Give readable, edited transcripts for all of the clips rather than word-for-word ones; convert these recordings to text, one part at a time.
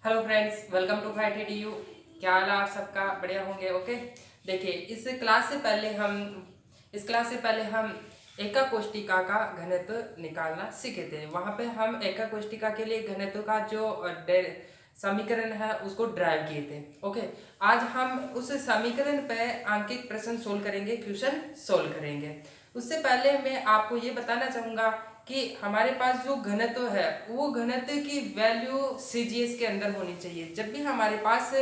Hello friends, welcome to fight D U. क्या हाल है आप सबका? बढ़िया होंगे। ओके, देखिए इस क्लास से पहले हम एका कोष्टिका का घनत्व निकालना सीखे थे। वहाँ पे हम एका कोष्टिका के लिए घनत्व का जो समीकरण है उसको ड्राइव किए थे। ओके, आज हम उस समीकरण पे अंकित प्रश्न सोल्व करेंगे, क्वेश्चन सोल्व करेंगे। उससे पहले मैं आपको ये बताना चाहूँगा कि हमारे पास जो घनत्व है वो घनत्व की वैल्यू सीजीएस के अंदर होनी चाहिए। जब भी हमारे पास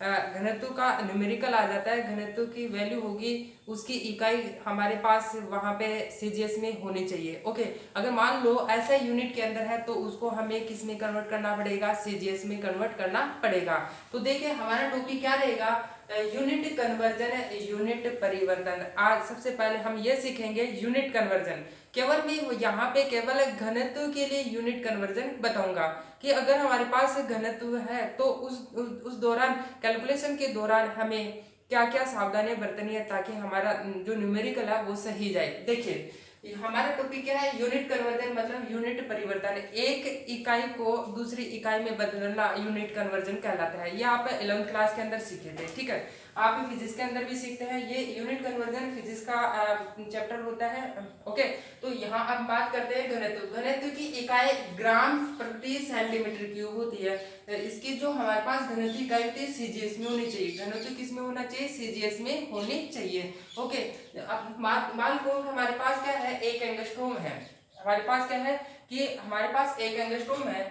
घनत्व का न्यूमेरिकल आ जाता है, घनत्व की वैल्यू होगी, उसकी इकाई हमारे पास वहाँ पे सीजीएस में होनी चाहिए। ओके, अगर मान लो ऐसा यूनिट के अंदर है तो उसको हमें किस में कन्वर्ट करना पड़ेगा? सीजीएस में कन्वर्ट करना पड़ेगा। तो देखिए हमारा टॉपिक क्या रहेगा? यूनिट कन्वर्जन, यूनिट परिवर्तन। आज सबसे पहले हम ये सीखेंगे यूनिट कन्वर्जन। केवल मैं यहाँ पे केवल घनत्व के लिए यूनिट कन्वर्जन बताऊंगा कि अगर हमारे पास घनत्व है तो उस दौरान कैलकुलेशन के दौरान हमें क्या क्या सावधानियां बरतनी है ताकि हमारा जो न्यूमेरिकल है वो सही जाए। देखिए हमारा टॉपिक क्या है? यूनिट कन्वर्जन मतलब यूनिट परिवर्तन। एक इकाई को दूसरी इकाई में बदलना यूनिट कन्वर्जन कहलाता है। ये आप 11th क्लास के अंदर सीखे थे, ठीक है। आप फिजिक्स के अंदर भी सीखते हैं। ये यूनिट कन्वर्जन फिजिक्स का चैप्टर होता है। ओके, तो यहाँ हम बात करते हैं घनत्व। घनत्व की इकाई ग्राम प्रति सेंटीमीटर क्यूब होती है। इसकी जो हमारे पास घनत्व इकाई होती है सीजीएस में होनी चाहिए। घनत्व किस में होना चाहिए? सीजीएस में होनी चाहिए। ओके, अब मान लो हमारे पास क्या है? एक एंगस्ट्रोम है। हमारे पास क्या है कि हमारे पास एक एंगस्ट्रोम है।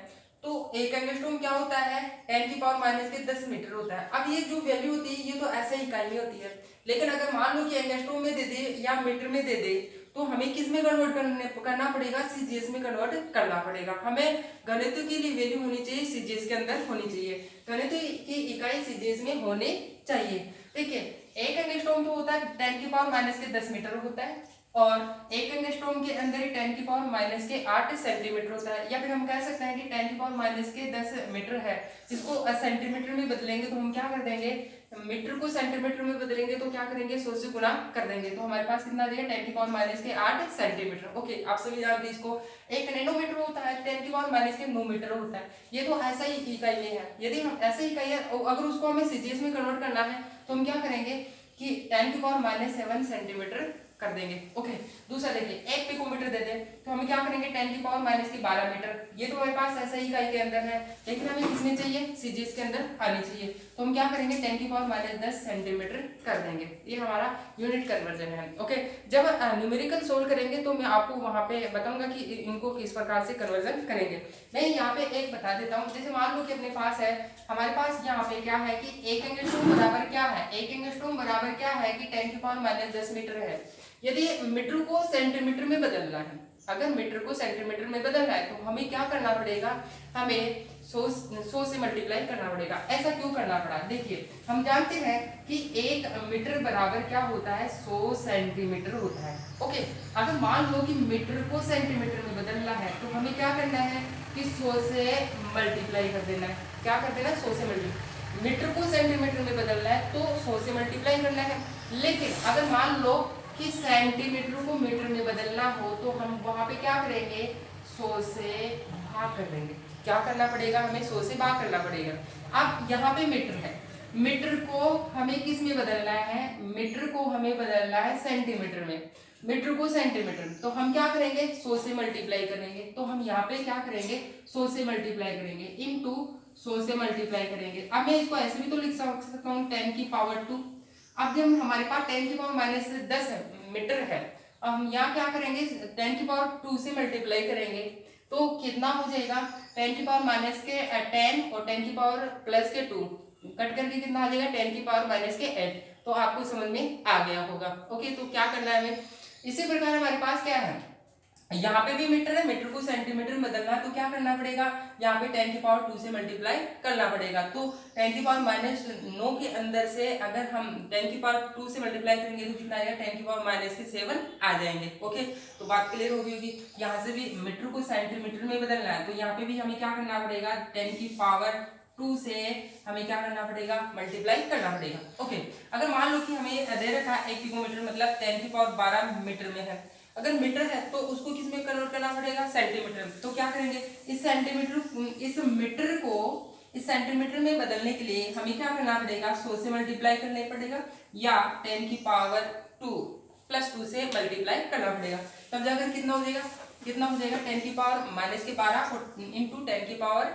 तो एक एंगस्ट्रोम क्या होता है? 10 की पावर माइनस के 10 मीटर होता है। अब ये जो वैल्यू होती है ये तो ऐसे ही इकाई में होती है, लेकिन अगर मान लो कि एंगस्ट्रोम में दे दे या मीटर में दे दे तो हमें किस में कन्वर्ट करना पड़ेगा? सीजीएस में कन्वर्ट करना पड़ेगा। हमें घनत्व के लिए वैल्यू होनी चाहिए सीजीएस के अंदर होनी चाहिए। घनत्व की इकाई सीजीएस में होनी चाहिए। देखिए एक एंगस्ट्रोम तो होता है 10 की पावर माइनस के 10 मीटर होता है, और एक एंगस्ट्रोम के अंदर ही 10 की पावर माइनस के 8 सेंटीमीटर होता है। या फिर हम कह सकते हैं कि 10 की पावर माइनस के 10 मीटर है। इसको सेंटीमीटर में बदलेंगे तो हम क्या कर देंगे? मीटर को सेंटीमीटर में बदलेंगे तो क्या करेंगे? 100 से गुना कर देंगे तो हमारे पास कितना आ जाएगा? 10 की पावर माइनस के 8 सेंटीमीटर। ओके, आप सभी जानते हैं इसको। एक नैनोमीटर होता है 10 की पावर माइनस के 9 मीटर होता है। ये तो ऐसा ही इकाई में है। यदि हम ऐसे ही इकाई है अगर उसको हमें सीजीएस में कन्वर्ट करना है तो हम क्या करेंगे कि 10 की पावर माइनस 7 सेंटीमीटर कर देंगे। ओके, दूसरा देखिए एक पिकोमीटर दे दे तो हमें क्या करेंगे? 10 की पावर माइनस की 12 मीटर। ये तो हमारे पास ऐसा ही इकाई के अंदर है, लेकिन हमें किसमें चाहिए? सीजीएस के अंदर आनी चाहिए। तो हम क्या करेंगे? 10 की पावर माइनस 10 सेंटीमीटर कर देंगे। ये हमारा यूनिट कन्वर्जन है। ओके, जब न्यूमेरिकल सोल्व करेंगे तो मैं आपको वहां पे बताऊंगा कि इनको किस प्रकार से कन्वर्जन करेंगे। मैं यहाँ पे एक बता देता हूँ। जैसे मान लो कि अपने पास है, हमारे पास यहाँ पे क्या है कि एक एंगस्ट्रोम बराबर क्या है? एक एंगस्ट्रोम बराबर क्या है कि 10 की पावर माइनस 10 मीटर है। यदि मीटर को सेंटीमीटर में बदलना है, अगर मीटर को सेंटीमीटर में बदलना है तो हमें क्या करना पड़ेगा? हमें 100 से मल्टीप्लाई करना पड़ेगा। ऐसा क्यों करना पड़ा? देखिए हम जानते हैं कि एक मीटर बराबर क्या होता है? 100 सेंटीमीटर होता है। ओके, अगर मान लो कि मीटर को सेंटीमीटर में बदलना है तो हमें क्या करना है कि 100 से मल्टीप्लाई कर देना है। क्या कर देना? 100 से मल्टीप्लाई। मीटर को सेंटीमीटर में बदलना है तो 100 से मल्टीप्लाई करना है। लेकिन अगर मान लो कि सेंटीमीटर को मीटर में बदलना हो तो हम वहां पे क्या करेंगे? 100 से भाग कर देंगे। क्या करना पड़ेगा? हमें 100 से भाग करना पड़ेगा। अब यहाँ पे मीटर है, मीटर को हमें किस में बदलना है? मीटर को हमें बदलना है सेंटीमीटर में। मीटर को सेंटीमीटर, तो हम क्या करेंगे? 100 से मल्टीप्लाई करेंगे। तो हम यहाँ पे क्या करेंगे? 100 से मल्टीप्लाई करेंगे इनटू 100 से मल्टीप्लाई करेंगे। अब मैं इसको ऐसे भी तो लिख सकता हूँ 10 की पावर 2। अब जब हमारे पास 10 की पावर माइनस 10 मीटर है, अब हम यहाँ क्या करेंगे? 10 की पावर 2 से मल्टीप्लाई करेंगे तो कितना हो जाएगा? 10 की पावर माइनस के 10 और 10 की पावर प्लस के 2 कट करके कितना आ जाएगा? 10 की पावर माइनस के 8। तो आपको समझ में आ गया होगा। ओके, तो क्या करना है हमें? इसी प्रकार हमारे पास क्या है? यहाँ पे भी मीटर है, मीटर को सेंटीमीटर में बदलना है तो क्या करना पड़ेगा? यहाँ पे 10 की पावर 2 से मल्टीप्लाई करना पड़ेगा। तो 10 की पावर माइनस 9 के अंदर से अगर हम 10 की पावर 2 से मल्टीप्लाई करेंगे तो कितना आएगा? 10 की पावर माइनस के 7 आ जाएंगे। ओके, तो बात क्लियर हो गई होगी। यहाँ से भी मीटर को सेंटीमीटर में बदलना है तो यहाँ पे भी हमें क्या करना पड़ेगा? 10 की पावर 2 से हमें क्या करना पड़ेगा? मल्टीप्लाई करना पड़ेगा। ओके, अगर मान लो कि हमें दे रखा है 1 पिकोमीटर मतलब 10 की पावर 12 मीटर में है। अगर मीटर है तो उसको किस में कन्वर्ट करना पड़ेगा? सेंटीमीटर में। तो क्या करेंगे? इस मीटर को इस सेंटीमीटर में बदलने के लिए हमें क्या करना पड़ेगा, 100 से मल्टीप्लाई करना पड़ेगा या 10 की पावर 2 प्लस 2 से मल्टीप्लाई करना पड़ेगा। तब जाकर कितना हो जाएगा, 10 की पावर माइनस के 12 इंटू 10 की पावर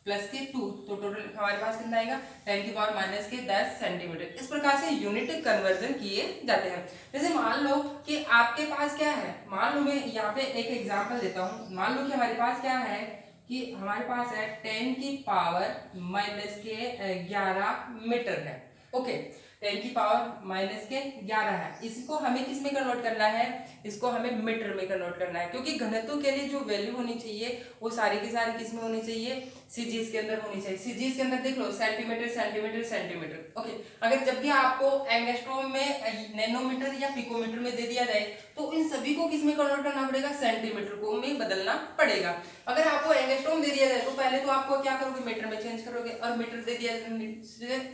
प्लस के 2, तो टोटल हमारे पास कितना आएगा, 10 की पावर माइनस के 10 सेंटीमीटर। इस प्रकार से यूनिट कन्वर्जन किए जाते हैं। जैसे मान लो कि आपके पास क्या है, मान लो मैं यहाँ पे एक एग्जांपल देता हूँ। मान लो कि हमारे पास क्या है कि हमारे पास है 10 की पावर माइनस के 11 मीटर है। ओके, 10 की पावर माइनस के 11 है। इसको हमें किस में कन्वर्ट करना है, इसको हमें मीटर में कन्वर्ट करना है, क्योंकि घनत्व के लिए जो वैल्यू होनी चाहिए वो सारी की सारी किस में होनी चाहिए, सीजीएस के अंदर होनी चाहिए। सीजीएस के अंदर देख लो सेंटीमीटर सेंटीमीटर सेंटीमीटर। ओके, अगर जब भी आपको एंगस्ट्रॉम में, नैनोमीटर या पिकोमीटर में दे दिया जाए तो इन सभी को किस में कन्वर्ट करना पड़ेगा, सेंटीमीटर को में बदलना पड़ेगा। अगर आपको एंगस्ट्रॉम दे दिया जाए तो पहले तो आपको क्या करोगे, मीटर में चेंज करोगे, और मीटर दे दिया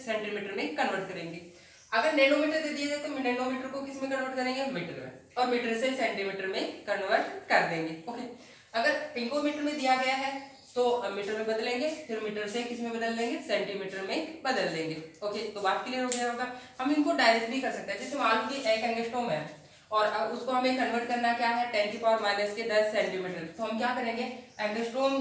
सेंटीमीटर में कन्वर्ट करेंगे। अगर नैनोमीटर दे दिया जाए तो नैनोमीटर को किस में कन्वर्ट करेंगे, मीटर में, और मीटर से सेंटीमीटर में कन्वर्ट कर देंगे। ओके, अगर पिकोमीटर में दिया गया है तो मीटर में बदलेंगे, फिर मीटर से किस में बदल देंगे, सेंटीमीटर में बदल देंगे। ओके, तो बात क्लियर हो गया होगा। हम इनको डायरेक्ट भी कर सकते हैं। जैसे मान लो कि एक एंगस्ट्रॉम है और उसको हमें कन्वर्ट करना क्या है, 10 की पावर माइनस के 10 सेंटीमीटर। तो हम क्या करेंगे, एंगस्ट्रॉम,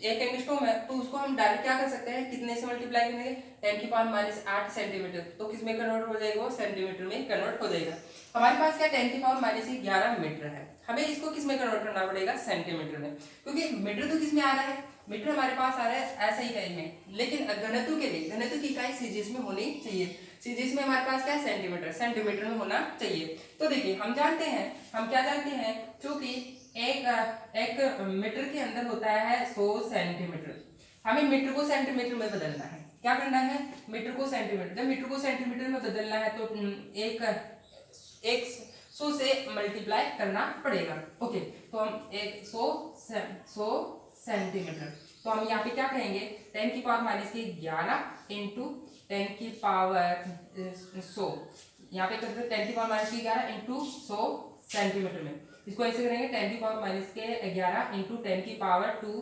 एक एंगस्ट्रॉम है तो उसको हम डायरेक्ट क्या कर सकते हैं, कितने से मल्टीप्लाई करेंगे, 10 की पावर माइनस 8 सेंटीमीटर। तो किस में कन्वर्ट हो जाएगा, वो सेंटीमीटर में कन्वर्ट हो जाएगा। हमारे पास क्या 10 की पावर माइनस 11 मीटर है, हमें इसको किस में कन्वर्ट करना पड़ेगा, सेंटीमीटर में, क्योंकि मीटर तो किस में आ रहा है, मीटर हमारे पास आ रहा है ऐसा ही इकाई में, लेकिन घनत्व के लिए घनत्व की इकाई सीजीएस में होनी चाहिए। सीजीएस में हमारे पास क्या है, सेंटीमीटर, सेंटीमीटर में होना चाहिए। तो देखिए हम जानते हैं, हम क्या जानते हैं, क्योंकि एक मीटर के अंदर होता है 100 सेंटीमीटर। हमें मीटर को सेंटीमीटर में बदलना है, क्या करना है, मीटर को सेंटीमीटर, जब मीटर को सेंटीमीटर में बदलना है तो एक 100 से मल्टीप्लाई करना पड़ेगा। ओके, तो हम 100 सेंटीमीटर, तो हम यहाँ पे क्या कहेंगे, 10 की पावर माइनस की 11 इंटू 10 की पावर 100, यहाँ पे करते हैं 10 की पावर माइनस की 11 इंटू 100 सेंटीमीटर में। इसको ऐसे करेंगे 10 की पावर माइनस के 11 इंटू 10 की पावर 2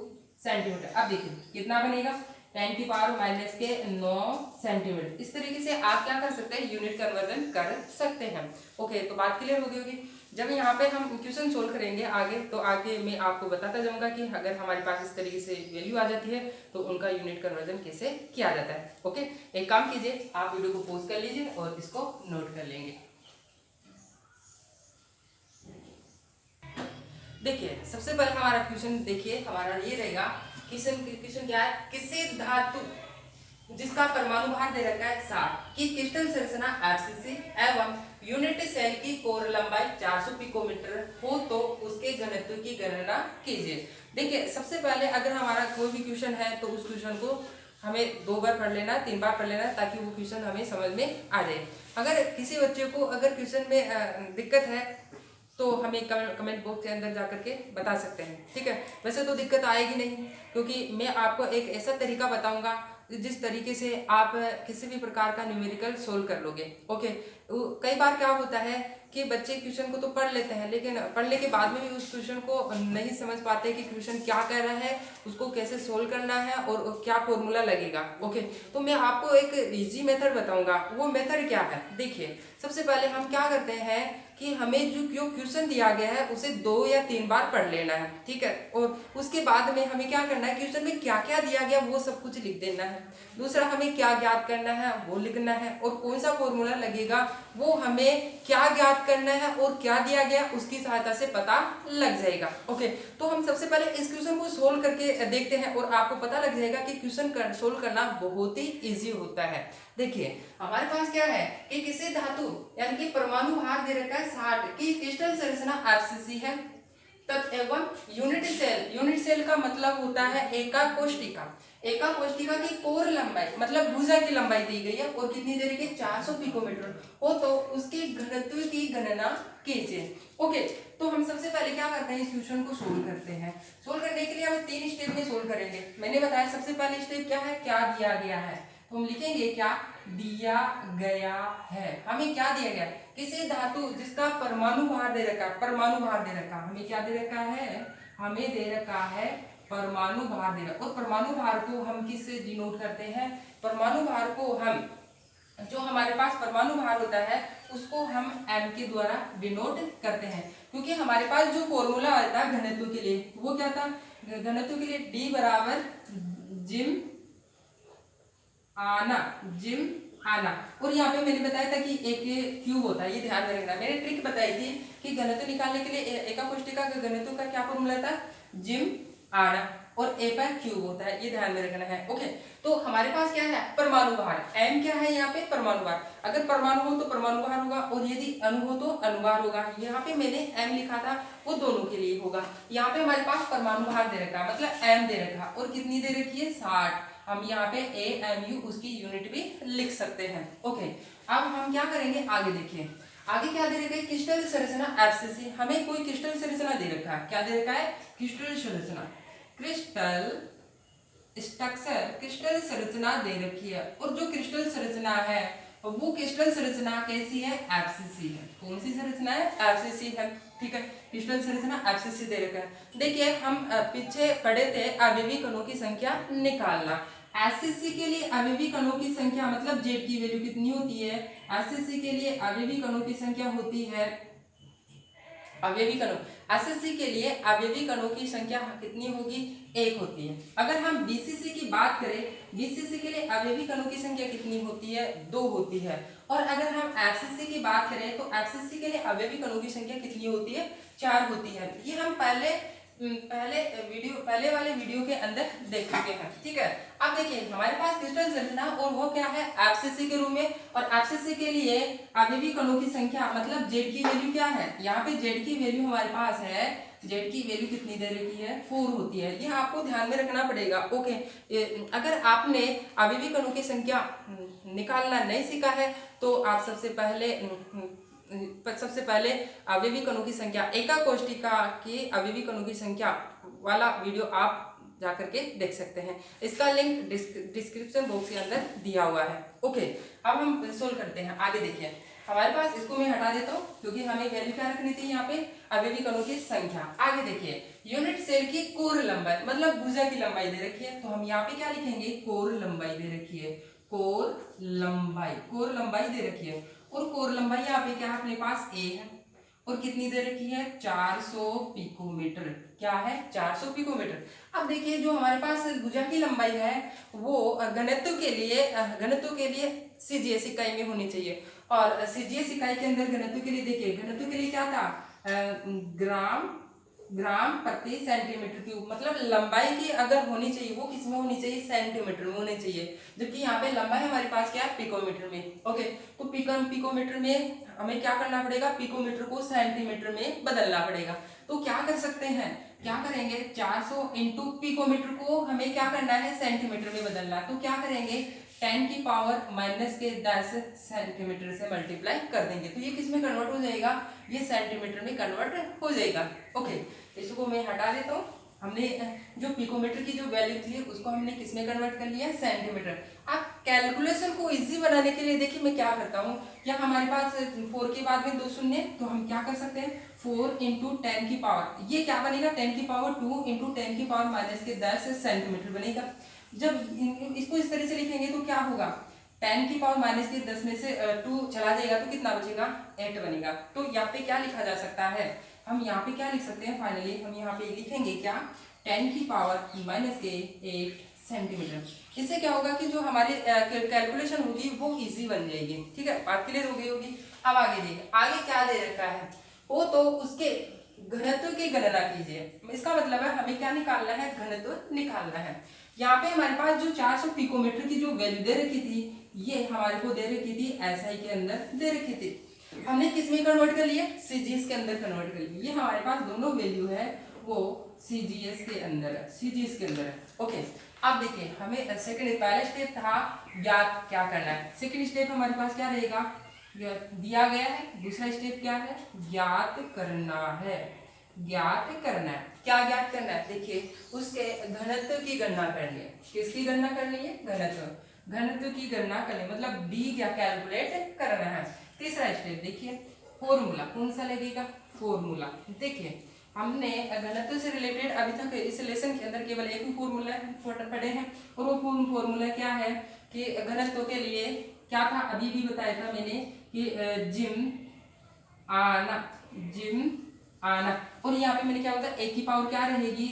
सेंटीमीटर। अब देखिए कितना बनेगा, 10 की पावर माइनस के 9 सेंटीमीटर। इस तरीके से आप क्या कर सकते हैं, यूनिट कन्वर्जन कर सकते हैं। ओके, तो बात क्लियर हो गई होगी। जब यहाँ पे हम क्वेश्चन सोल्व करेंगे आगे, तो आगे मैं आपको बताता जाऊंगा कि अगर हमारे पास इस तरीके से वैल्यू आ जाती है तो उनका यूनिट कन्वर्जन कैसे किया जाता है। ओके, एक काम कीजिए, आप वीडियो को पॉज कर लीजिए और इसको नोट कर लेंगे। देखिए सबसे पहले हमारा क्वेश्चन देखिए, हमारा ये रहेगा, क्वेश्चन क्या है, किसी धातु जिसका परमाणु भार दे रखा है 60 की क्रिस्टल संरचना एफसीसी एवं यूनिट सेल की कोर लंबाई 400 पिकोमीटर हो तो उसके घनत्व की गणना कीजिए। देखिए सबसे पहले अगर हमारा कोई भी क्वेश्चन है तो उस क्वेश्चन को हमें 2 बार पढ़ लेना, 3 बार पढ़ लेना, ताकि वो क्वेश्चन हमें समझ में आ जाए। अगर किसी बच्चे को अगर क्वेश्चन में दिक्कत है तो हमें कमेंट बॉक्स के अंदर जाकर के बता सकते हैं, ठीक है। वैसे तो दिक्कत आएगी नहीं, क्योंकि मैं आपको एक ऐसा तरीका बताऊंगा जिस तरीके से आप किसी भी प्रकार का न्यूमेरिकल सोल्व कर लोगे। ओके, कई बार क्या होता है कि बच्चे क्वेश्चन को तो पढ़ लेते हैं, लेकिन पढ़ने के बाद में भी उस क्वेश्चन को नहीं समझ पाते कि क्वेश्चन क्या कह रहा है, उसको कैसे सोल्व करना है और क्या फॉर्मूला लगेगा। ओके, तो मैं आपको एक इजी मेथड बताऊंगा। वो मेथड क्या है, देखिए सबसे पहले हम क्या करते हैं कि हमें जो क्वेश्चन दिया गया है उसे 2 या 3 बार पढ़ लेना है, ठीक है। और उसके बाद में हमें क्या करना है, क्वेश्चन में क्या क्या दिया गया वो सब कुछ लिख देना है। दूसरा, हमें क्या ज्ञात करना है वो लिखना है, और कौन सा फॉर्मूला लगेगा वो हमें क्या ज्ञात करना है और क्या दिया गया उसकी सहायता से पता लग जाएगा। ओके, तो हम सबसे पहले इस क्वेश्चन को सोल्व करके देखते हैं और आपको पता लग जाएगा कि क्वेश्चन सोल्व करना बहुत ही ईजी होता है। देखिए हमारे पास क्या है कि किसी धातु यानी कि परमाणु भार दे रखा है 60 की क्रिस्टल संरचना एफसीसी है तथा एवं यूनिट सेल का मतलब होता है एका कोष्टिका की कोर लंबाई मतलब भुजा की लंबाई दी गई है और कितनी दे रही है 400 पिकोमीटर हो तो उसके घनत्व की गणना कीजिए। ओके, तो हम सबसे पहले क्या करते हैं, इस क्वेश्चन को सोल्व करते हैं। सोल्व करने के लिए हम 3 स्टेप में सोल्व करेंगे। मैंने बताया सबसे पहले स्टेप क्या है, क्या दिया गया है, तो हम लिखेंगे क्या दिया गया है। हमें क्या दिया गया, किसी धातु जिसका परमाणु भार दे रखा, हमें क्या दे रखा है, हमें दे रखा है परमाणु भार दे रहा है। और परमाणु भार को हम किससे डिनोट करते हैं? परमाणु भार को हम, जो हमारे पास परमाणु भार होता है उसको हम m के द्वारा डिनोट करते हैं, क्योंकि हमारे पास जो फॉर्मूला आता है घनत्व के लिए वो क्या था? घनत्व के लिए D बराबर जिम आना। और यहाँ पे मैंने बताया था कि एक क्यूब होता है, ये ध्यान में रखना। मैंने ट्रिक बताई थी कि घनत्व निकालने के लिए एका कोष्टिका का घनत्व का क्या फॉर्मूला था? जिम आना, और ए पर क्यूब होता है, ये ध्यान में रखना है। ओके, तो हमारे पास क्या है? परमाणु भार। एम क्या है यहाँ पे? परमाणु भार। अगर परमाणु हो तो परमाणु भार होगा, और यदि अणु हो तो अणुभार होगा। यहाँ पे मैंने एम लिखा था, वो दोनों के लिए होगा। यहाँ पे हमारे पास परमाणु भार दे रखा है, मतलब एम दे रखा, और कितनी दे रखी है? 60। हम यहाँ पे AMU उसकी यूनिट भी लिख सकते हैं। ओके, अब हम क्या करेंगे आगे? देखिए आगे क्या दे रखा है? क्रिस्टल संरचना FCC। हमें कोई क्रिस्टल संरचना दे रखा है। क्या दे रखा है? क्रिस्टल संरचना, क्रिस्टल स्ट्रक्चर, क्रिस्टल संरचना दे रखी है। और जो क्रिस्टल संरचना है वो क्रिस्टल संरचना कैसी है? FCC है। कौन सी संरचना है? FCC है। ठीक है, क्रिस्टल संरचना FCC दे रखा है। देखिए हम पीछे पढ़े थे अवयवी कणों की संख्या निकालना। FCC के लिए अवयवी कणों की संख्या मतलब Z की वैल्यू कितनी होती है? FCC के लिए अवयवी कणों की संख्या होती है, अवयवी कणों एसएससी के लिए अवयवी कणों की संख्या कितनी होगी? 1 होती है। अगर हम बीसीसी की बात करें, बीसीसी के लिए अवयवी कणों की संख्या कितनी होती है? 2 होती है। और अगर हम एफसीसी की बात करें तो एफसीसी के लिए अवयवी कणों की संख्या कितनी होती है? 4 होती है। ये हम पहले वाले वीडियो के अंदर देख चुके हैं। ठीक है, अब देखिए हमारे पास क्रिस्टल संरचना और वो क्या है? एफसीसी के रूप में। और एफसीसी के लिए अवयवी कणों की संख्या मतलब जेड की वैल्यू क्या है? यहाँ पे जेड की वैल्यू हमारे पास है, जेड की वैल्यू कितनी दे रखी है? 4 होती है। ये आपको ध्यान में रखना पड़ेगा। ओके, अगर आपने अवयवी कणों की संख्या निकालना नहीं सीखा है तो आप सबसे पहले अवयवी कणों की संख्या, एका कोष्टिका की अवयवी कणों की संख्या वाला वीडियो आप जाकर के देख सकते हैं। इसका लिंक डिस्क्रिप्शन बॉक्स के अंदर दिया हुआ है। ओके, अब हम सोल्व करते हैं। आगे देखिए हमारे पास, इसको मैं हटा देता हूँ क्योंकि हमें वैल्यू क्या रखनी थी यहाँ पे? अवयवी कणों की संख्या। आगे देखिए यूनिट सेल की कोर लंबाई मतलब भुजा की लंबाई दे रखी है, तो हम यहाँ पे क्या लिखेंगे? कोर लंबाई दे रखी है, कोर लंबाई दे रखी है। और कोर लंबाई यहाँ पे क्या है? अपने पास A है, और कितनी दे रखी है? 400 पिकोमीटर। क्या है? 400 पिकोमीटर। अब देखिए जो हमारे पास भुजा की लंबाई है वो घनत्व के लिए CGS इकाई में होनी चाहिए। और CGS इकाई के अंदर घनत्व के लिए देखिए, घनत्व के लिए क्या था? ग्राम प्रति सेंटीमीटर क्यूब। मतलब लंबाई की अगर होनी चाहिए वो किस में होनी चाहिए? सेंटीमीटर में होनी चाहिए। जबकि यहाँ पे लंबाई हमारे पास क्या है? पिकोमीटर में। ओके, तो पिकोमीटर में हमें क्या करना पड़ेगा? पिकोमीटर को सेंटीमीटर में बदलना पड़ेगा। तो क्या कर सकते हैं? क्या करेंगे? 400 इंटू पिकोमीटर को हमें क्या करना है? सेंटीमीटर में बदलना। तो क्या करेंगे? 10 की पावर -10 सेंटीमीटर से मल्टीप्लाई कर देंगे, तो ये किस में कन्वर्ट हो जाएगा? ये सेंटीमीटर में कन्वर्ट हो जाएगा। ओके, इसको मैं हटा देता हूँ। हमने जो पिकोमीटर की जो वैल्यू थी उसको हमने किस में कन्वर्ट कर लिया? सेंटीमीटर। अब कैलकुलेशन को इजी बनाने के लिए देखिए मैं क्या करता हूँ, क्या हमारे पास 4 के बाद में 2 शून्य, तो हम क्या कर सकते हैं? 4 इंटू 10 की पावर, ये क्या बनेगा? 10 की पावर 2 इंटू 10 की पावर -10 सेंटीमीटर बनेगा। जब इसको इस तरह से लिखेंगे तो क्या होगा? 10 की पावर -10 में से 2 चला जाएगा तो कितना बचेगा? 8 बनेगा। तो यहाँ पे क्या लिखा जा सकता है? हम यहाँ पे क्या लिख सकते हैं? फाइनली हम यहाँ पे लिखेंगे क्या? 10 की पावर -8 सेंटीमीटर। इससे क्या होगा कि जो हमारी कैलकुलेशन होगी वो इजी बन जाएगी। ठीक है, बात क्लियर हो गई होगी। अब आगे देखिए, आगे क्या दे रखा है? वो तो उसके घनत्व की गणना कीजिए। इसका मतलब है हमें क्या निकालना है? घनत्व निकालना है। यहाँ पे हमारे पास जो 400 पिकोमीटर की जो वैल्यू दे रखी थी, ये हमारे को दे रखी थी एसआई के अंदर दे रखी थी। हमने किस में कन्वर्ट कर लिया? सीजीएस के अंदर कन्वर्ट कर लिया। ये हमारे पास दोनों वैल्यू है वो सीजीएस के अंदर है, सीजीएस के अंदर है। ओके, अब देखिए हमें सेकंड, पहला स्टेप था ज्ञात क्या करना है। सेकंड स्टेप हमारे पास क्या रहेगा? दिया गया है। दूसरा स्टेप क्या है? ज्ञात करना है। ज्ञात करना है। क्या ज्ञात करना है? देखिए उसके घनत्व की गणना करनी है। किसकी गणना करनी है? घनत्व की गणना करनी, मतलब डी क्या कैलकुलेट करना है। तीसरा स्टेप देखिए फॉर्मूला, कौन सा लगेगा? फॉर्मूला। देखिए हमने घनत्व से रिलेटेड अभी तक इस लेसन के अंदर केवल एक ही फॉर्मूला पढ़े हैं, और वो फॉर्मूला क्या है कि घनत्व के लिए क्या था, अभी भी बताया था मैंने कि जिम आना, और यहाँ पे मैंने क्या होता है एक की पावर क्या रहेगी,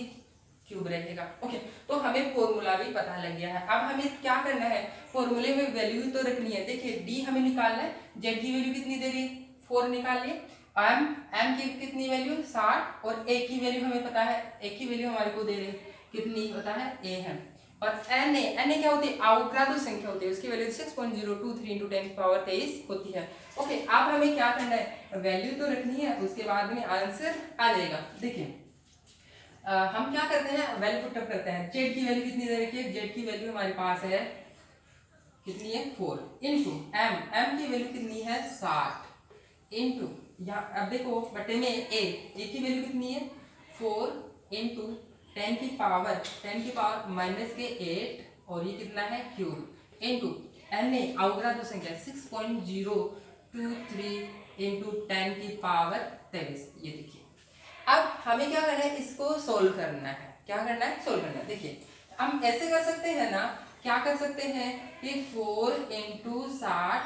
क्यूब रहेगा। ओके, तो हमें फॉर्मूला भी पता लग गया है। अब हमें क्या करना है, फॉर्मूले में वैल्यू तो रखनी है। देखिए डी हमें निकालना है, जेड की वैल्यू कितनी दे रही है 4 निकाल लिए, एम की कितनी वैल्यू 60, और ए की वैल्यू हमें पता है, ए की वैल्यू हमारे को दे रही है कितनी पता है, ए है। और एन ए क्या होती है, अवक्रांत संख्या होती है, उसकी वैल्यू 6.023 × 10⁻23 होती है। ओके, अब हमें क्या करना है, वैल्यू तो रखनी है, उसके बाद में आंसर आ जाएगा। देखिए हम क्या करते हैं, वैल्यू पुटअप करते हैं। जेड की वैल्यू कितनी दे रखी है, जेड की वैल्यू हमारे पास है कितनी है 4 इंटू एम की वैल्यू कितनी है 60 इंटू, अब देखो बटे में ए की वैल्यू कितनी है 4 इंटू 10 की पावर माइनस के 8, और ये कितना है क्यूब, इंटू एन ए अवक्रांत संख्या 6.023 इंटू 10 की पावर 23। ये देखिए अब हमें क्या करना है, इसको सोल्व करना है। क्या करना है, सोल्व करना है। देखिए हम ऐसे कर सकते हैं ना, क्या कर सकते हैं कि 4 इंटू 60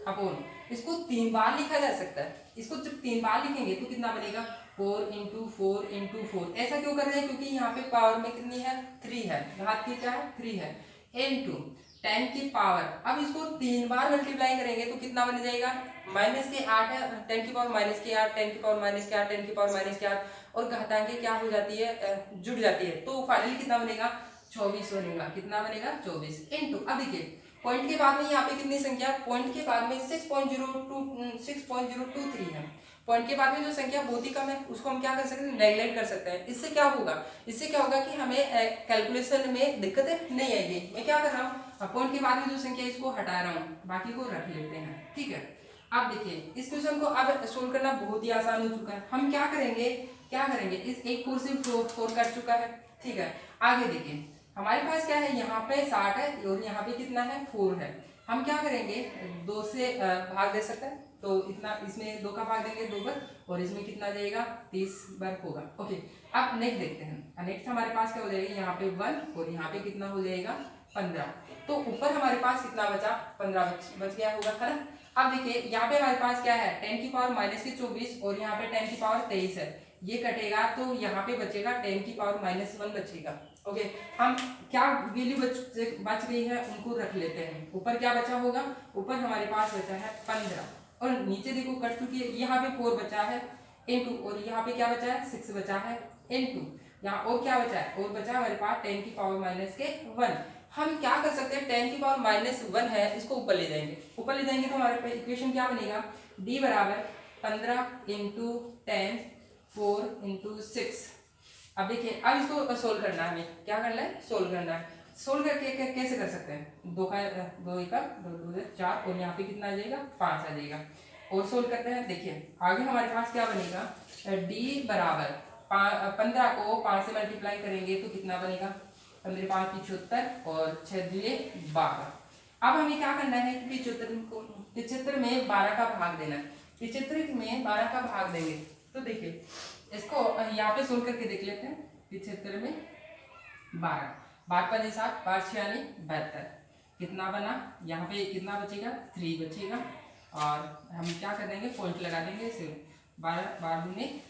अपॉन, इसको 3 बार लिखा जा सकता है। इसको जब 3 बार लिखेंगे तो कितना बनेगा 4 इंटू 4 इंटू 4। ऐसा क्यों कर रहे हैं, क्योंकि यहाँ पे पावर में कितनी है 3 है, घात की क्या है 3 है, इंटू 10 की पावर, अब इसको 3 बार मल्टीप्लाई करेंगे तो कितना बन जाएगा, माइनस के 8 है, 10 की पावर माइनस के 8, 10 की पावर माइनस के 8, 10 की पावर माइनस के 8, और घातांक क्या हो जाती है, जुड़ जाती है, तो फाइनली कितना बनेगा 24 बनेगा। कितना बनेगा 24 इंटू, अब देखिए पॉइंट के बाद में यहाँ पे कितनी संख्या, पॉइंट के बाद में 6.023 है। पॉइंट के बाद में जो संख्या बहुत ही कम है उसको हम क्या कर सकते हैं, नेगलेक्ट कर सकते हैं। इससे क्या होगा, कि हमें कैलकुलेशन में दिक्कतें नहीं आएगी। मैं क्या कर रहा हूँ, पॉइंट के बाद में जो संख्या इसको हटा रहा हूँ, बाकी को रख लेते हैं। ठीक है, अब देखिए इस क्वेश्चन को अब सोल्व करना बहुत ही आसान हो चुका है। हम क्या करेंगे, इस एक 4 से 4 कट चुका है। ठीक है, आगे देखिए हमारे पास क्या है, यहाँ पे 60 है और यहाँ पे कितना है 4 है। हम क्या करेंगे, 2 से भाग दे सकते हैं, तो इतना इसमें 2 का भाग देंगे 2 बार, और इसमें कितना जाएगा 30 बार होगा। ओके, अब नेक्स्ट देखते हैं। नेक्स्ट हमारे पास क्या हो जाएगा, यहाँ पे 1 और यहाँ पे कितना हो जाएगा 15। तो ऊपर हमारे पास कितना बचा, 15 बच गया होगा, है ना। अब देखिए यहाँ पे हमारे पास क्या है, 10 की पावर माइनस के 24 और यहाँ पे 10 की पावर 23 है। ये कटेगा तो यहाँ पे बचेगा 10 की पावर -1 बचेगा। ओके, हम क्या वैल्यू बच गई है उनको रख लेते हैं। ऊपर क्या बचा होगा, ऊपर हमारे पास बचा है 15, और नीचे देखो कट चुकी है, यहाँ पे 4 बचा है इंटू, और यहाँ पे क्या बचा है 6 बचा है इंटू, यहाँ और क्या बचा है, और बचा हमारे पास 10 की पावर -1। हम क्या कर सकते हैं, 10 की पावर -1 है, इसको ऊपर ले जाएंगे। ऊपर ले जाएंगे तो हमारे पास इक्वेशन क्या बनेगा, d बराबर 15 इंटू 10 4 इंटू 6। अब देखिए अब इसको सोल्व करना है, हमें क्या करना है, सोल्व करना है। सोल्व करके कैसे कर सकते हैं, 2 का 2 4, और यहाँ पे कितना आ जाएगा 5 आ जाएगा, और सोल्व करते हैं। देखिए आगे हमारे पास क्या बनेगा, d बराबर 15 को 5 से मल्टीप्लाई करेंगे तो कितना बनेगा, 15 5 75 और 6 दूनी 12। अब हमें क्या करना है कि 75 में 12 का भाग देना है। 75 में 12 का भाग देंगे तो देखिए इसको यहाँ पे सोल्व करके देख लेते हैं। 75 में 12 5 7 5 6 72, कितना बना, यहाँ पे कितना बचेगा 3 बचेगा, और हम क्या कर देंगे पॉइंट लगा देंगे सिर्फ 12 दूनी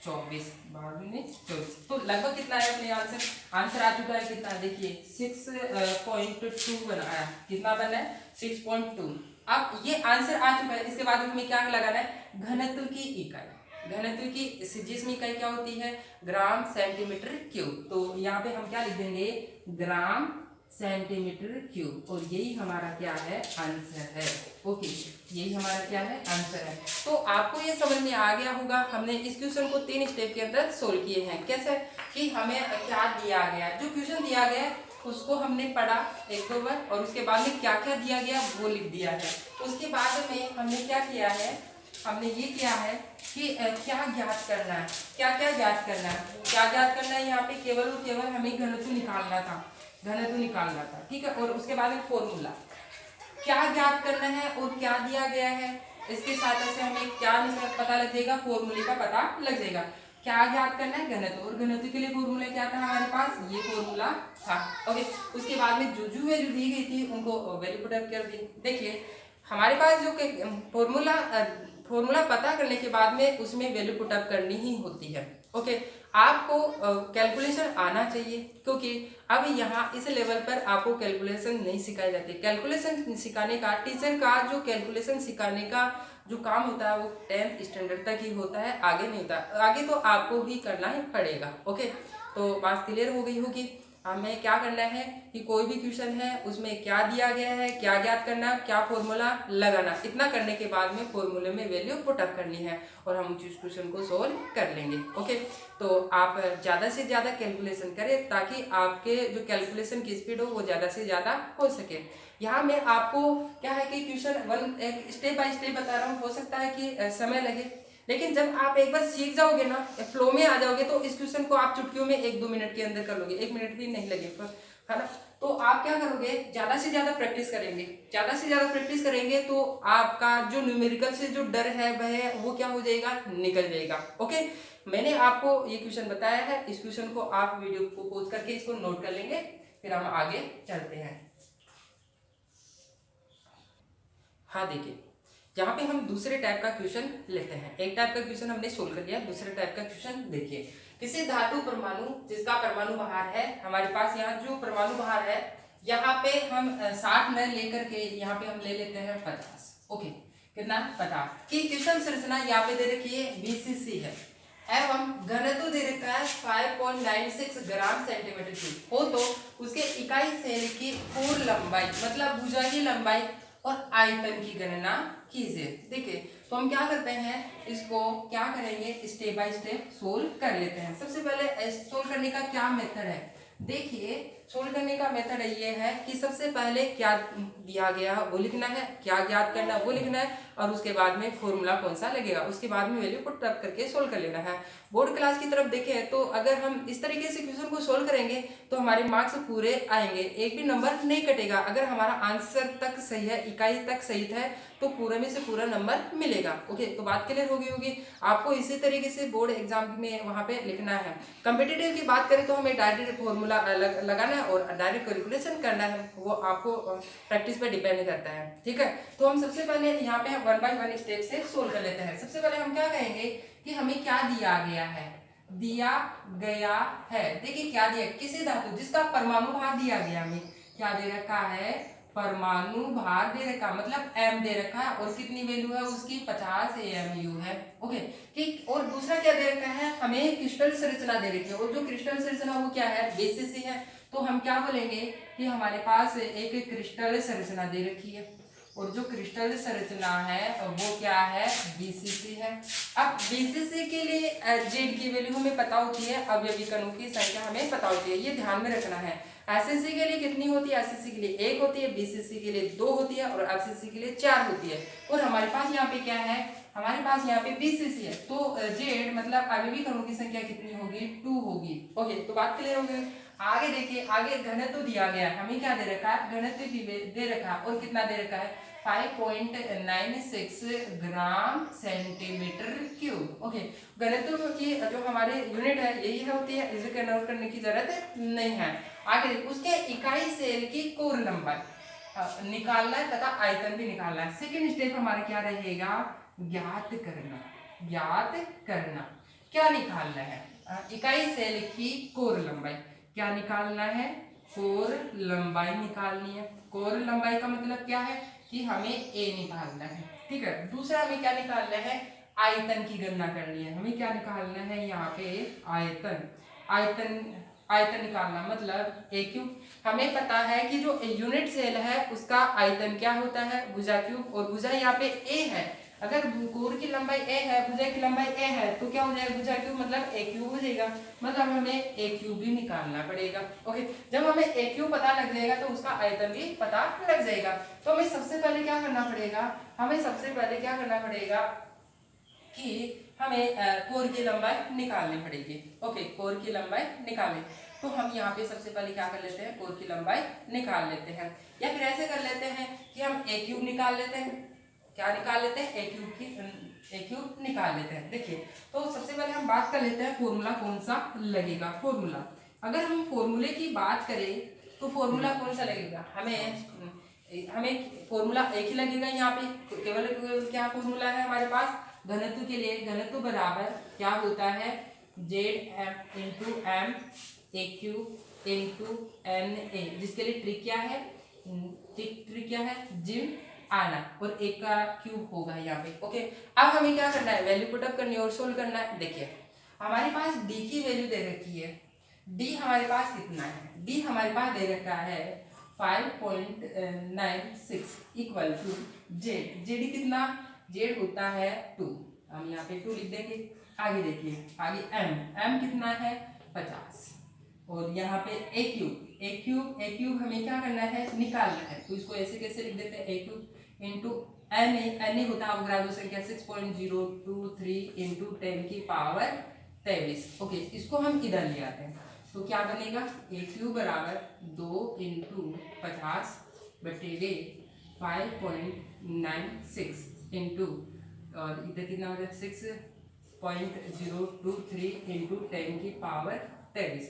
24 12 दूनी 24। तो लगभग कितना है अपने आंसर आ चुका है, कितना देखिए 6.2 बना है। कितना बना है 6.2। अब ये आंसर आ चुका है, इसके बाद हमें क्या लगाना है, घनत्व की इकाई। घनत्व की जिसमें इकाई क्या होती है, ग्राम सेंटीमीटर क्यूब। तो यहाँ पे हम क्या लिख देंगे, ग्राम सेंटीमीटर क्यूब, और यही हमारा क्या है आंसर है। ओके, यही हमारा क्या है आंसर है। तो आपको ये समझ में आ गया होगा, हमने इस क्वेश्चन को 3 स्टेप के अंदर सोल्व किए हैं। कैसे कि हमें क्या दिया गया, जो क्वेश्चन दिया गया उसको हमने पढ़ा 1-2 बार, और उसके बाद में क्या क्या दिया गया वो लिख दिया है। उसके बाद में हमने क्या किया है, हमने ये किया है कि क्या ज्ञात करना है, क्या ज्ञात करना है, यहाँ पे केवल और केवल हमें घनत्व निकालना था, ठीक है। और उसके बाद में फॉर्मूला क्या ज्ञात करना है और क्या दिया गया है, इसके साथ से हमें क्या पता लग जाएगा, फॉर्मूले का पता लग जाएगा। क्या ज्ञात करना है, घनत्व, और घनत्व के लिए फॉर्मूला क्या था हमारे पास, ये फॉर्मूला था। ओके, उसके बाद में जो जो वैल्यू दी गई थी उनको वैल्यू पुट अप कर दी। देखिए हमारे पास जो फॉर्मूला पता करने के बाद में उसमें वैल्यू पुट अप करनी ही होती है। ओके, आपको कैलकुलेशन आना चाहिए, क्योंकि अब यहाँ इस लेवल पर आपको कैलकुलेशन नहीं सिखाई जाती। कैलकुलेशन सिखाने का, टीचर का जो कैलकुलेशन सिखाने का जो काम होता है वो 10th स्टैंडर्ड तक ही होता है, आगे नहीं होता। आगे तो आपको ही करना ही पड़ेगा। ओके, तो बात क्लियर हो गई होगी। हमें क्या करना है कि कोई भी क्वेश्चन है उसमें क्या दिया गया है, क्या ज्ञात करना, क्या फॉर्मूला लगाना, इतना करने के बाद में फॉर्मूले में वैल्यू पुट अप करनी है और हम उस क्वेश्चन को सोल्व कर लेंगे। ओके, तो आप ज़्यादा से ज़्यादा कैलकुलेशन करें ताकि आपके जो कैलकुलेशन की स्पीड हो वो ज़्यादा से ज़्यादा हो सके। यहाँ मैं आपको क्या है कि क्वेश्चन एक स्टेप बाय स्टेप बता रहा हूँ, हो सकता है कि समय लगे, लेकिन जब आप एक बार सीख जाओगे ना, फ्लो में आ जाओगे, तो इस क्वेश्चन को आप चुटकियों में 1-2 मिनट के अंदर कर लोगे, 1 मिनट भी नहीं लगेगा, है ना। तो आप क्या करोगे, ज्यादा से ज्यादा प्रैक्टिस करेंगे, ज्यादा से ज्यादा प्रैक्टिस करेंगे तो आपका जो न्यूमेरिकल से जो डर है वह वो क्या हो जाएगा, निकल जाएगा। ओके, मैंने आपको ये क्वेश्चन बताया है, इस क्वेश्चन को आप वीडियो को पॉज करके इसको नोट कर लेंगे, फिर हम आगे चलते हैं। हाँ देखिए, यहाँ पे हम दूसरे टाइप का क्वेश्चन लेते हैं। एक टाइप का क्वेश्चन हमने सोल्व कर लिया, दूसरे टाइप का क्वेश्चन देखिए। किसी धातु परमाणु जिसका परमाणु भार है, हमारे पास यहाँ जो परमाणु भार है, यहाँ पे हम 60 न लेकर के यहाँ पे हम ले लेते हैं 50। ओके, कितना, 50 की क्वेश्चन संरचना यहाँ पे दे रखी है BCC है एवं घनत्व दे रखा है 5.96 ग्राम सेंटीमीटर क्यूब हो, तो उसके इकाई सेल की पूर्ण लंबाई मतलब भुजा की लंबाई और आयतन की गणना कीजिए। देखिए, तो हम क्या करते हैं, इसको क्या करेंगे, स्टेप बाय स्टेप सोल्व कर लेते हैं। सबसे पहले सोल्व करने का क्या मेथड है, देखिए सोल्व करने का मेथड ये है कि सबसे पहले क्या दिया गया वो लिखना है, क्या ज्ञात करना वो लिखना है, और उसके बाद में फॉर्मूला कौन सा लगेगा, उसके बाद में वैल्यू पुट अप करके सोल्व कर लेना है। बोर्ड क्लास की तरफ देखें तो अगर हम इस तरीके से क्वेश्चन को सोल्व करेंगे तो हमारे मार्क्स पूरे आएंगे, एक भी नंबर नहीं कटेगा। अगर हमारा आंसर तक सही है, इकाई तक सही है, तो पूरे में से पूरा नंबर मिलेगा। ओके, तो बात क्लियर हो गई होगी। आपको इसी तरीके से बोर्ड एग्जाम में वहां पे लिखना है। कॉम्पिटिटिव की बात करें तो हमें डायरेक्ट फॉर्मूला लगाना है और डायरेक्ट कैलकुलेशन करना है, वो आपको प्रैक्टिस पे डिपेंड करता है। ठीक है, तो हम सबसे पहले यहाँ पे 1 बाय 1 स्टेप से सोल्व कर लेते हैं। सबसे पहले हम क्या कहेंगे कि हमें क्या दिया गया है, दिया गया है, देखिए क्या दिया, किसी धातु जिसका परमाणु भार दिया गया, हमें क्या दे रखा है, परमाणु भार दे रखा, मतलब m दे रखा है, और कितनी वैल्यू है उसकी, 50 AMU है। ओके, ठीक, और दूसरा क्या दे रखा है, हमें क्रिस्टल संरचना दे रखी है, और जो क्रिस्टल संरचना वो क्या है, BCC है। तो हम क्या बोलेंगे कि हमारे पास एक क्रिस्टल संरचना दे रखी है, और जो क्रिस्टल संरचना है वो क्या है, BCC है। अब BCC के लिए Z की वैल्यू हमें पता होती है, अवयवी कणों की संख्या हमें पता होती है, ये ध्यान में रखना है। SCC के लिए कितनी होती है, SCC के लिए 1 होती है, BCC के लिए 2 होती है, और FCC के लिए 4 होती है। और हमारे पास यहाँ पे क्या है, हमारे पास यहाँ पे BCC है, तो Z मतलब अवयवी कणों की संख्या कितनी होगी, 2 होगी। ओके, तो बात क्लियर हो गई। आगे देखिए, आगे घनत्व दिया गया है, हमें क्या दे रखा है, घनत्व दे रखा है, और कितना दे रखा है, 5.96 ग्राम सेंटीमीटर क्यूब। ओके, घनत्व की जो हमारे यूनिट है यही होती है, इसे नोट करने की जरूरत नहीं है। आगे उसके इकाई सेल की कोर लंबाई निकालना है तथा आयतन भी निकालना है। सेकेंड स्टेप हमारा क्या रहेगा, ज्ञात करना। ज्ञात करना क्या निकालना है, इकाई सेल की कोर लंबाई, क्या निकालना है, कोर लंबाई निकालनी है। कोर लंबाई का मतलब क्या है कि हमें A निकालना है। ठीक है, दूसरा हमें क्या निकालना है, आयतन की गणना करनी है। हमें क्या निकालना है यहाँ पे, आयतन। आयतन निकालना मतलब A क्यूब। हमें पता है कि जो यूनिट सेल है उसका आयतन क्या होता है, भुजा क्यूब, और भुजा यहाँ पे A है। अगर कोर की लंबाई A है, भुजा की लंबाई A है, तो क्या हो जाएगा, भुजा क्यूब मतलब A क्यूब हो जाएगा, मतलब हमें A क्यूब भी निकालना पड़ेगा। ओके, जब हमें A क्यूब पता लग जाएगा तो उसका आयतन भी पता लग जाएगा। तो हमें सबसे पहले क्या करना पड़ेगा, हमें सबसे पहले क्या करना पड़ेगा कि हमें कोर की लंबाई निकालनी पड़ेगी। ओके, कोर की लंबाई निकालें, तो हम यहाँ पे सबसे पहले क्या कर लेते हैं, कोर की लंबाई निकाल लेते हैं, या फिर ऐसे कर लेते हैं कि हम A क्यूब निकाल लेते हैं। क्या निकाल लेते हैं, ए क्यूब निकाल लेते हैं। देखिए तो सबसे पहले हम बात कर लेते हैं फॉर्मूला कौन सा लगेगा। फॉर्मूला, अगर हम फॉर्मूले की बात करें तो फॉर्मूला कौन सा लगेगा, हमें फॉर्मूला एक ही लगेगा। यहाँ पे केवल क्या फॉर्मूला है हमारे पास घनत्व के लिए, घनत्व बराबर क्या होता है, z m into m a cube into n a, जिसके लिए ट्रिक क्या है, ट्रिक क्या है, जिम आना, और एक का क्यूब होगा यहाँ पे। ओके, अब हमें क्या करना है, वैल्यू पुटअप करनी है और सोल्व करना है। देखिए हमारे पास डी की वैल्यू दे रखी है, डी हमारे पास कितना है, डी हमारे पास दे रखा है 5.96 इक्वल टू जेड, जेड कितना, जेड होता है 2, हम यहाँ पे 2 लिख देंगे। आगे देखिए, आगे एम कितना है 50, और यहाँ पे ए क्यूब हमें क्या करना है, निकालना है। तो इसको ऐसे कैसे लिख देते हैं, ए क्यूब इंटू एन होता है अवग्राह्य संख्या 6.023 इंटू 10 की पावर 23। ओके, इसको हम इधर ले आते हैं तो क्या बनेगा, ए क्यूब बराबर 2 इंटू 50 बटे 5.96 इंटू, और इधर कितना हो जाए 6.023 इंटू 10 की पावर 23।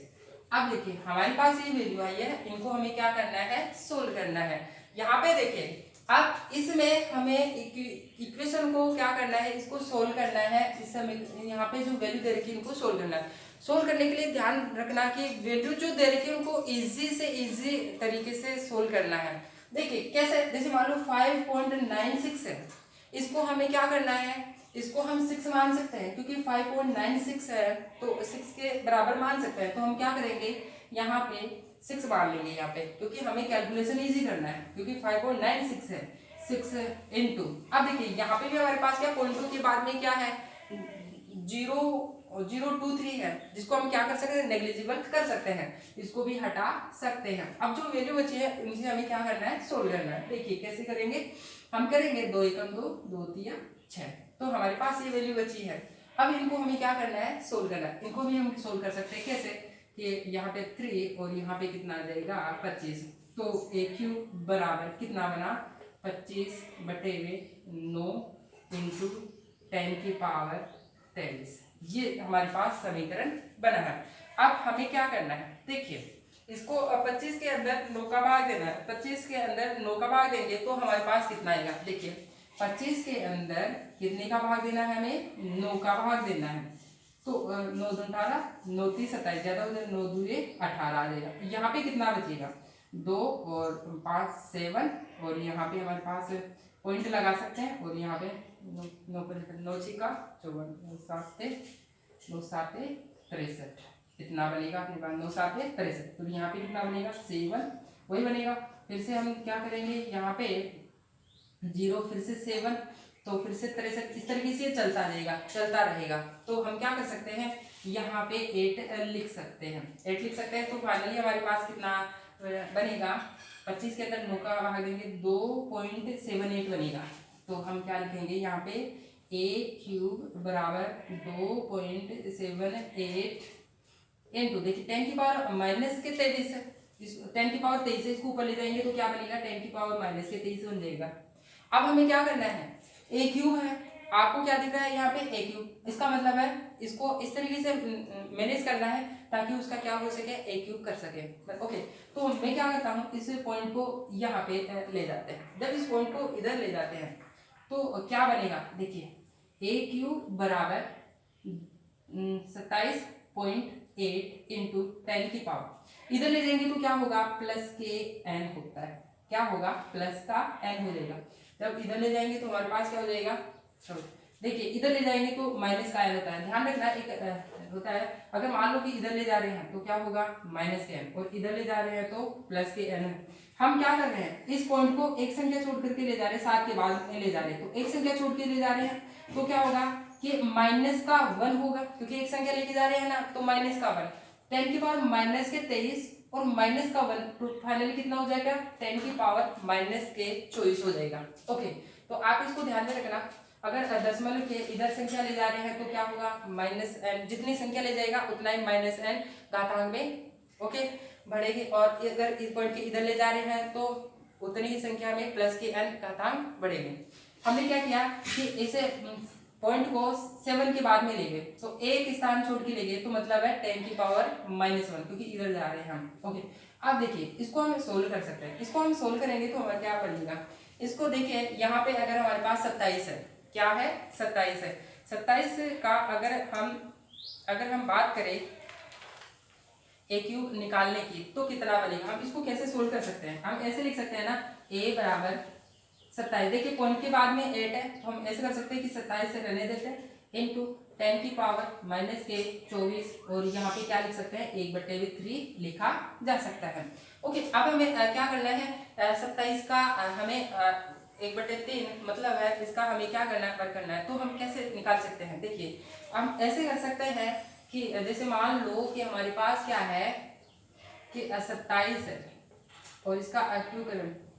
अब देखिए हमारे पास ये वैल्यू आई है, इनको हमें क्या करना है, सोल्व करना है। यहाँ पे देखिए अब इसमें हमें इक्वेशन को क्या करना है, इसको सोल्व करना है। इस समय यहाँ पे जो वैल्यू दे रखी है इनको सोल्व करना है। सोल्व करने के लिए ध्यान रखना कि वैल्यू जो दे रखी है उनको इजी से इजी तरीके से सोल्व करना है। देखिए कैसे, जैसे मान लो 5.96 है, इसको हमें क्या करना है, इसको हम 6 मान सकते हैं क्योंकि 5.96 है तो 6 के बराबर मान सकते हैं। तो हम क्या करेंगे, यहाँ पे 6 मान लेंगे यहाँ पे, क्योंकि हमें कैलकुलेशन इजी करना है, क्योंकि 5.96 है 6 इंटू। अब देखिए यहाँ पे भी हमारे पास क्या पॉइंट के बाद में क्या है, 0.023 है, जिसको हम क्या कर सकते हैं, नेग्लिजिबल कर सकते हैं, इसको भी हटा सकते हैं। अब जो वैल्यू बची है उनसे हमें क्या करना है, सोल्व करना है। देखिए कैसे करेंगे, हम करेंगे 2 एकम 2 2 3 6, तो हमारे पास ये वैल्यू बची है। अब इनको हमें क्या करना है, सोल्व करना है। इनको भी हम सोल्व कर सकते हैं कैसे, कि यहाँ पे 3 और यहाँ पे कितना आ जाएगा 25, तो ए क्यूब बराबर कितना बना 25 बटे 9 इंटू 10 की पावर 23। ये हमारे पास समीकरण बना है। अब हमें क्या करना है, देखिए इसको 25 के अंदर 9 का भाग देना है, 25 के अंदर 9 का भाग देंगे तो हमारे पास कितना आएगा, देखिए 25 के अंदर कितने का भाग देना है, हमें 9 का भाग देना है। तो 9 2 18 9 3 27, ज्यादा हो जाए 9 2 18 आ जाएगा। यहाँ पे कितना बचेगा 2 और 5 7, और यहाँ पे हमारे पास पॉइंट लगा सकते हैं, और यहाँ पे 9 6 का 54 9 7 63, इतना बनेगा अपने पास 9 7 63। तो यहाँ पे कितना बनेगा 7, वही बनेगा। फिर से हम क्या करेंगे, यहाँ पे 0 फिर से 7, तो फिर से 63, इस तरीके से चलता रहेगा। तो हम क्या कर सकते हैं, यहाँ पे 8 लिख सकते हैं, 8 लिख सकते हैं। तो फाइनली हमारे पास कितना बनेगा, 25 के अंदर 9 का भाग देंगे 2.78 बनेगा। तो हम क्या लिखेंगे यहाँ पे, ए क्यूब बराबर 2.78 इंटू, देखिए 10 की पावर माइनस के 23 है, 10 की पावर 23 है, इसको ऊपर ले जाएंगे तो क्या बनेगा 10 की पावर माइनस के 23 बन जाएगा। अब हमें क्या करना है, ए क्यूब है, आपको क्या दिख रहा है यहाँ पे ए क्यूब, इसका मतलब है इसको इस तरीके से मैनेज करना है ताकि उसका क्या हो सके, ए क्यूब कर सके। ओके, तो मैं क्या करता हूँ, इस पॉइंट को यहाँ पे ले जाते हैं। जब इस पॉइंट को इधर ले जाते हैं तो क्या बनेगा, देखिए ए क्यूब बराबर 27.8 इंटू 10 की पावर, इधर ले जाएंगे तो क्या होगा, प्लस के एन होता है, क्या होगा प्लस का एन हो जाएगा। जब इधर ले जाएंगे तो हमारे पास क्या हो जाएगा, देखिए इधर ले जाएंगे तो माइनस का एन होता है, ध्यान रखना एक होता है। अगर मान लो कि इधर ले जा रहे हैं तो क्या होगा माइनस के एन, और इधर ले जा रहे हैं तो प्लस के एन। हम क्या कर रहे हैं, इस पॉइंट को एक संख्या छोड़ करके ले जा रहे हैं, 7 के बाद में ले जा रहे हैं, तो एक संख्या छोड़ के ले जा रहे हैं तो क्या होगा कि माइनस का 1 होगा, क्योंकि एक संख्या लेके जा रहे हैं ना, तो माइनस का 1, 10 की पावर माइनस के 23 और माइनस का 1, तो फाइनली कितना हो जाएगा 10 की पावर माइनस के 24 हो जाएगा। ओके, तो आप इसको ध्यान में रखना, अगर दशमलव के इधर संख्या ले जा रहे हैं तो क्या होगा माइनस एन, जितनी संख्या ले जाएगा उतना ही माइनस एन घातांक में ओके बढ़ेगी, और अगर इस पॉइंट के इधर ले जा रहे हैं तो उतनी ही संख्या में प्लस के एन घातांक बढ़ेगी। हमने क्या किया कि इसे पॉइंट को 7 के बाद में ले गए, तो एक स्थान छोड़ के ले गए, तो मतलब है 10⁻⁻1, क्योंकि इधर जा रहे हैं हम। ओके, अब देखिए इसको हम सोल्व कर सकते हैं। इसको हम सोल्व करेंगे तो हमें क्या पड़ेगा, इसको देखिए यहाँ पे अगर हमारे पास 27 है, क्या है 27 है, 27 का अगर हम बात करें ए क्यूब निकालने की तो कितना बनेगा। हम इसको कैसे सोल्व कर सकते हैं, हम ऐसे लिख सकते हैं ना, a बराबर 27, देखिए पॉइंट के बाद में 8 है, तो हम ऐसे कर सकते हैं कि 27 से रहने देते हैं इंटू 10⁻⁻24, और यहाँ पे क्या लिख सकते हैं 1/3 लिखा जा सकता है। ओके, अब हमें क्या करना है, 27 का हमें 1/3 मतलब है इसका हमें क्या करना है, वर्क करना है। तो हम कैसे निकाल सकते हैं, देखिए हम ऐसे कर सकते हैं कि जैसे मान लो कि हमारे पास क्या है कि 27 है और इसका क्यूब,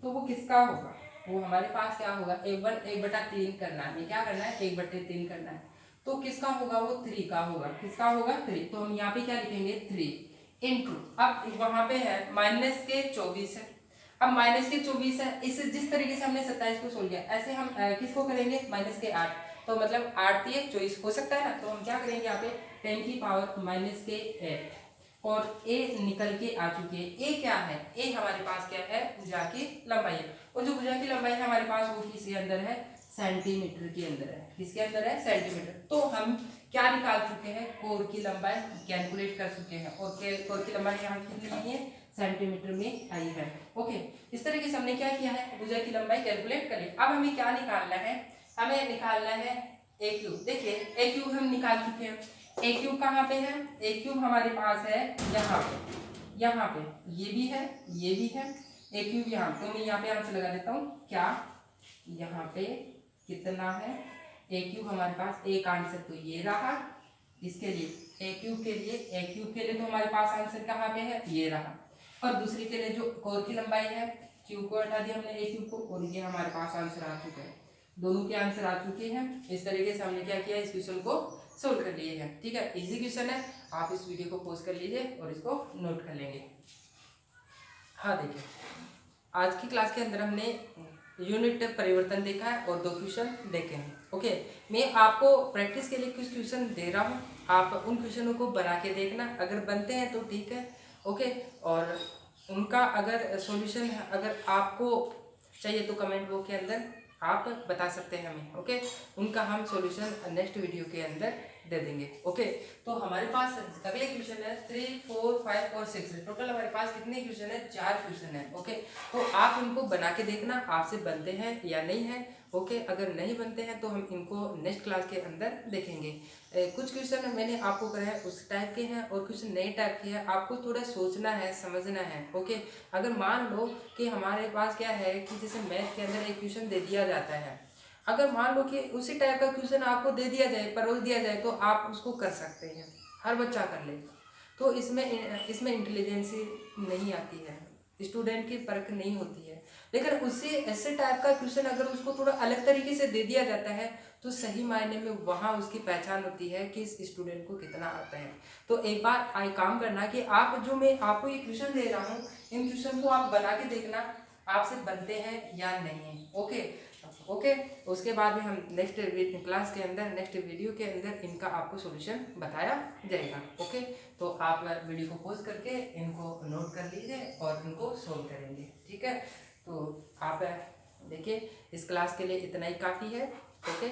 तो वो किसका होगा, वो हमारे पास क्या होगा 1/3 करना है, क्या करना है 1/3 करना है, तो किसका होगा वो 3 का होगा, किसका होगा 3, तो हम यहाँ पे क्या लिखेंगे 3 इंटू, अब वहां पे है -24 है, अब -24 है, इस जिस तरीके से हमने 27 को सोल्व किया ऐसे हम किसको करेंगे -8, तो मतलब 8 × 24 हो सकता है ना, तो हम क्या करेंगे यहाँ पे 10⁻⁻8, और a निकल के आ चुकी है। a क्या है, a हमारे पास क्या है भुजा की लंबाई है, और जो भुजा की लंबाई है हमारे पास वो किसके अंदर है, सेंटीमीटर के अंदर है, किसके अंदर है सेंटीमीटर। तो हम क्या निकाल चुके हैं, कोर की लंबाई कैलकुलेट कर चुके हैं, और कोर की लंबाई यहाँ कितनी आई है, सेंटीमीटर में आई है। ओके, इस तरीके से हमने क्या किया है, भुजा की लंबाई कैलकुलेट कर ली। अब हमें क्या निकालना है, हमें निकालना है ए क्यूब। देखिए ए क्यूब हम निकाल चुके हैं, ए क्यूब कहाँ पे है, ए क्यूब हमारे पास है यहाँ पे, यहाँ पे ये भी है, ये भी है, ए क्यूब यहाँ, तो मैं यहाँ पे आंसर लगा देता हूँ, क्या यहाँ पे कितना है, ए क्यूब हमारे पास एक आंसर तो ये रहा, इसके लिए ए क्यूब के लिए, ए क्यूब के लिए तो हमारे पास आंसर कहाँ पे है, ये रहा, और दूसरी के लिए जो कोर की लंबाई है, क्यूब को हटा दिया हमने ए क्यूब को, और ये हमारे पास आंसर आ चुका है, दोनों के आंसर आ चुके हैं। इस तरीके से हमने क्या किया, इस क्वेश्चन को सोल्व कर लिए हैं। ठीक है, इजी क्वेश्चन है, आप इस वीडियो को पॉज कर लीजिए और इसको नोट कर लेंगे। हाँ देखिए, आज की क्लास के अंदर हमने यूनिट परिवर्तन देखा है और 2 क्वेश्चन देखे हैं। ओके, मैं आपको प्रैक्टिस के लिए कुछ क्वेश्चन दे रहा हूँ, आप उन क्वेश्चनों को बना के देखना, अगर बनते हैं तो ठीक है। ओके, और उनका अगर सॉल्यूशन अगर आपको चाहिए तो कमेंट बॉक्स के अंदर आप बता सकते हैं हमें। ओके, उनका हम सॉल्यूशन नेक्स्ट वीडियो के अंदर दे देंगे। ओके, तो हमारे पास अगले क्वेश्चन है 3, 4, 5 और 6, टोटल हमारे पास कितने क्वेश्चन है, 4 क्वेश्चन है। ओके, तो आप इनको बना के देखना आपसे बनते हैं या नहीं है। ओके, अगर नहीं बनते हैं तो हम इनको नेक्स्ट क्लास के अंदर देखेंगे। कुछ क्वेश्चन मैंने आपको कराया है उस टाइप के हैं, और कुछ नए टाइप के हैं, आपको थोड़ा सोचना है, समझना है। ओके, अगर मान लो कि हमारे पास क्या है कि जैसे मैथ के अंदर एक क्वेश्चन दे दिया जाता है, अगर मान लो कि उसी टाइप का क्वेश्चन आपको दे दिया जाए, परोस दिया जाए, तो आप उसको कर सकते हैं, हर बच्चा कर लेगा। तो इसमें इंटेलिजेंसी नहीं आती है, स्टूडेंट की परख नहीं होती है। लेकिन उससे ऐसे टाइप का क्वेश्चन अगर उसको थोड़ा अलग तरीके से दे दिया जाता है तो सही मायने में वहाँ उसकी पहचान होती है कि इस स्टूडेंट को कितना आता है। तो एक बार काम करना कि आप जो मैं आपको ये क्वेश्चन दे रहा हूँ, इन क्वेश्चन को आप बना के देखना आपसे बनते हैं या नहीं। ओके, उसके बाद में हम नेक्स्ट क्लास के अंदर, नेक्स्ट वीडियो के अंदर इनका आपको सॉल्यूशन बताया जाएगा। ओके, तो आप वीडियो को पॉज करके इनको नोट कर लीजिए और इनको सोल्व करेंगे। ठीक है, तो आप देखिए इस क्लास के लिए इतना ही काफ़ी है। ओके,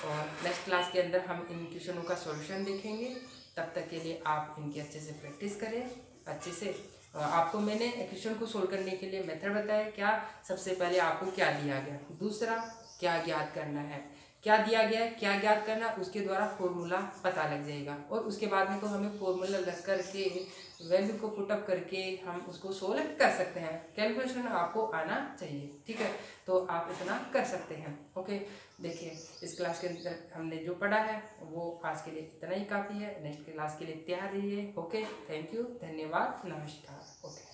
और नेक्स्ट क्लास के अंदर हम इन क्वेश्चनों का सॉल्यूशन देखेंगे। तब तक के लिए आप इनकी अच्छे से प्रैक्टिस करें, अच्छे से। आपको मैंने क्वेश्चन को सोल्व करने के लिए मेथड बताया, क्या सबसे पहले आपको क्या दिया गया, दूसरा क्या ज्ञात करना है, क्या दिया गया है क्या ज्ञात करना, उसके द्वारा फॉर्मूला पता लग जाएगा, और उसके बाद में तो हमें फॉर्मूला लग करके वैल्यू को पुटअप करके हम उसको सोल्व कर सकते हैं। कैलकुलेशन आपको आना चाहिए। ठीक है, तो आप इतना कर सकते हैं। ओके, देखिए इस क्लास के अंदर हमने जो पढ़ा है वो आज के लिए इतना ही काफ़ी है। नेक्स्ट क्लास के लिए तैयार रहिए। ओके, थैंक यू, धन्यवाद, नमस्कार। ओके।